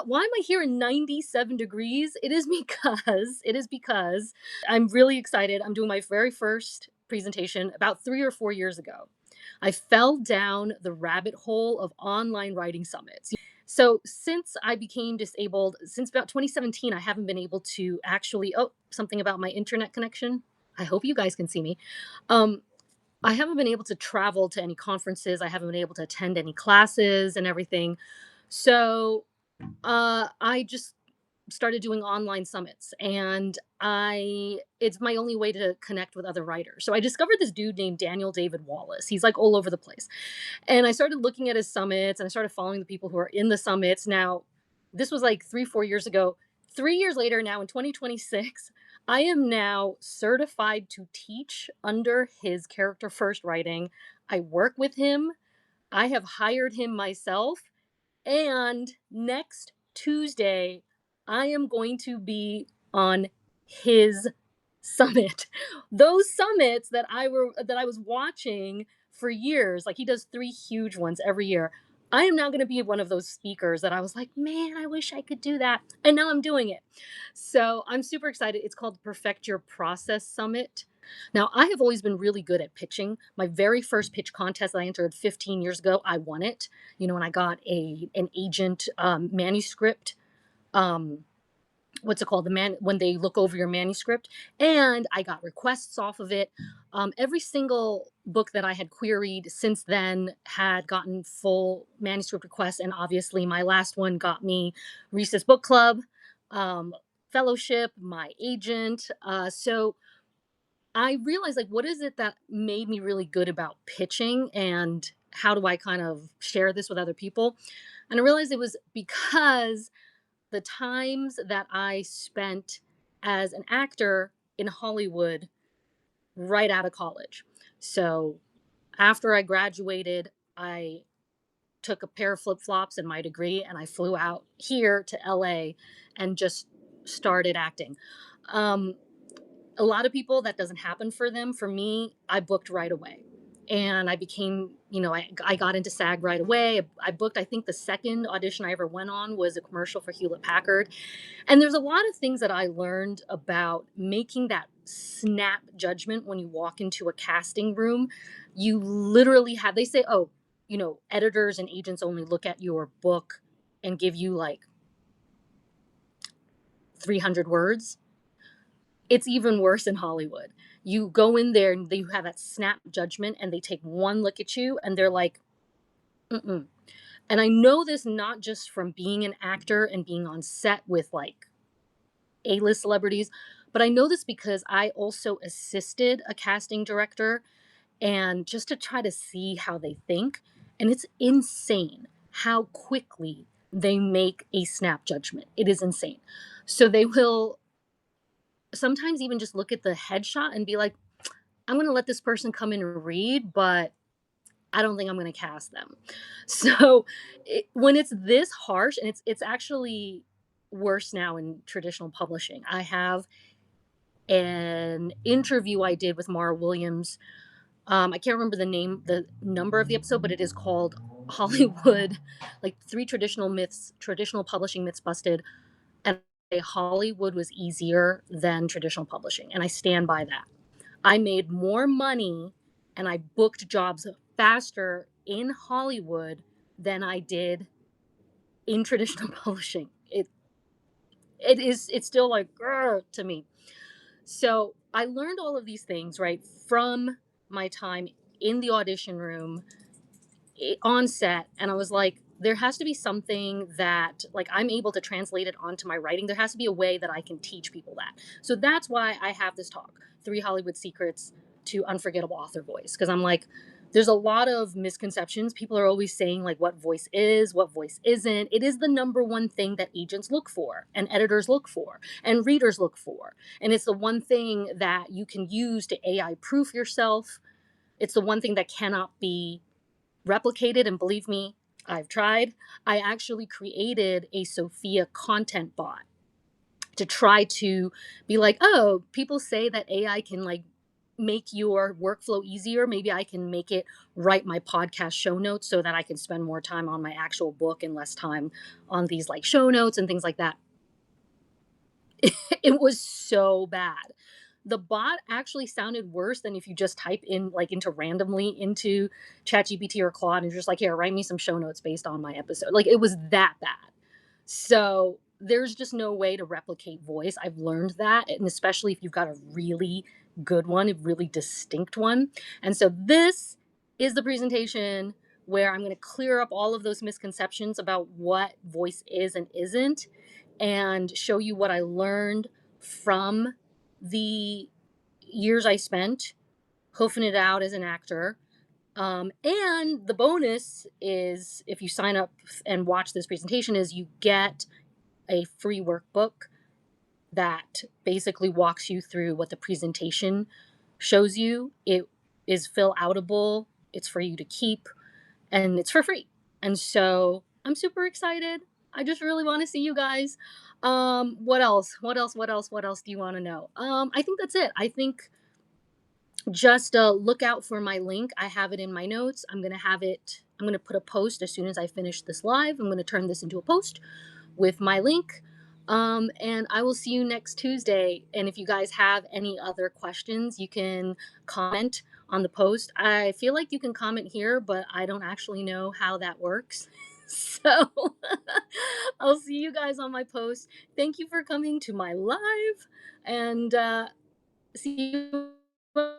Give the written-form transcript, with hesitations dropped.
Why am I here in 97 degrees? It is because I'm really excited. I'm doing my very first presentation about 3 or 4 years ago. I fell down the rabbit hole of online writing summits. So since I became disabled, since about 2017, I haven't been able to actually, oh, something about my internet connection. I hope you guys can see me. Um, I haven't been able to travel to any conferences. I haven't been able to attend any classes and everything. So I just started doing online summits, and I it's my only way to connect with other writers. So I discovered this dude named Daniel David Wallace. He's like all over the place. And I started looking at his summits and I started following the people who are in the summits. Now, this was like 3, 4 years ago. 3 years later, now in 2026, I am now certified to teach under his character first writing. I work with him. I have hired him myself. And next Tuesday, I am going to be on his summit. Those summits that I was watching for years, like he does 3 huge ones every year. I am now going to be one of those speakers that I was like, man, I wish I could do that. And now I'm doing it. So I'm super excited. It's called Perfect Your Process Summit. Now, I have always been really good at pitching. My very first pitch contest that I entered 15 years ago, I won it. And I got an agent manuscript. Um, what's it called? The man when they look over your manuscript, and I got requests off of it. Every single book that I had queried since then had gotten full manuscript requests, and obviously my last one got me Reese's Book Club, um, fellowship, my agent. So I realized, like, what is it that made me really good about pitching, and how do I kind of share this with other people? And I realized it was because the times that I spent as an actor in Hollywood right out of college. So after I graduated, I took a pair of flip flops and my degree, and I flew out here to LA and just started acting. Um, a lot of people that doesn't happen for them. For me, I booked right away. And I became, I got into SAG right away. I booked, I think the second audition I ever went on was a commercial for Hewlett Packard. And there's a lot of things that I learned about making that snap judgment when you walk into a casting room. You literally have, they say, oh, editors and agents only look at your book and give you like 300 words. It's even worse in Hollywood. You go in there and you have that snap judgment, and they take one look at you and they're like, mm-mm. And I know this not just from being an actor and being on set with like A-list celebrities, but I know this because I also assisted a casting director, and just to try to see how they think. And it's insane how quickly they make a snap judgment. It is insane. So they will sometimes even just look at the headshot and be like, I'm going to let this person come in and read, but I don't think I'm going to cast them. So when it's this harsh, and it's actually worse now in traditional publishing. I have an interview I did with Mara Williams. I can't remember the number of the episode, but it is called Hollywood, like 3 traditional publishing myths busted. And Hollywood was easier than traditional publishing. And I stand by that. I made more money and I booked jobs faster in Hollywood than I did in traditional publishing. It's still like to me. So I learned all of these things right from my time in the audition room, on set, and I was like, there has to be something that like I'm able to translate it onto my writing. There has to be a way that I can teach people that. So that's why I have this talk, 3 Hollywood Secrets to Unforgettable Author Voice, because I'm like, there's a lot of misconceptions. People are always saying like what voice is, what voice isn't. It is the number one thing that agents look for, and editors look for, and readers look for. And it's the one thing that you can use to AI proof yourself. It's the one thing that cannot be replicated. And believe me, I've tried. I actually created a Sophia content bot to try to be like, oh, people say that AI can like make your workflow easier, maybe I can make it write my podcast show notes so that I can spend more time on my actual book and less time on these like show notes and things like that. It was so bad. The bot actually sounded worse than if you just type in like into randomly into ChatGPT or Claude and you're just like, here, write me some show notes based on my episode. Like it was that bad. So there's just no way to replicate voice. I've learned that. And especially if you've got a really good one, a really distinct one. And so this is the presentation where I'm going to clear up all of those misconceptions about what voice is and isn't and show you what I learned from the years I spent hoofing it out as an actor. And the bonus is if you sign up and watch this presentation is you get a free workbook that basically walks you through what the presentation shows you. It is fill outable, it's for you to keep, and it's for free. And so I'm super excited. I just really want to see you guys. What else? What else? What else? What else do you want to know? I think that's it. I think just look out for my link. I have it in my notes. I'm going to put a post as soon as I finish this live. I'm going to turn this into a post with my link. And I will see you next Tuesday. And if you guys have any other questions, you can comment on the post. I feel like you can comment here, but I don't actually know how that works. So I'll see you guys on my post. Thank you for coming to my live and see you.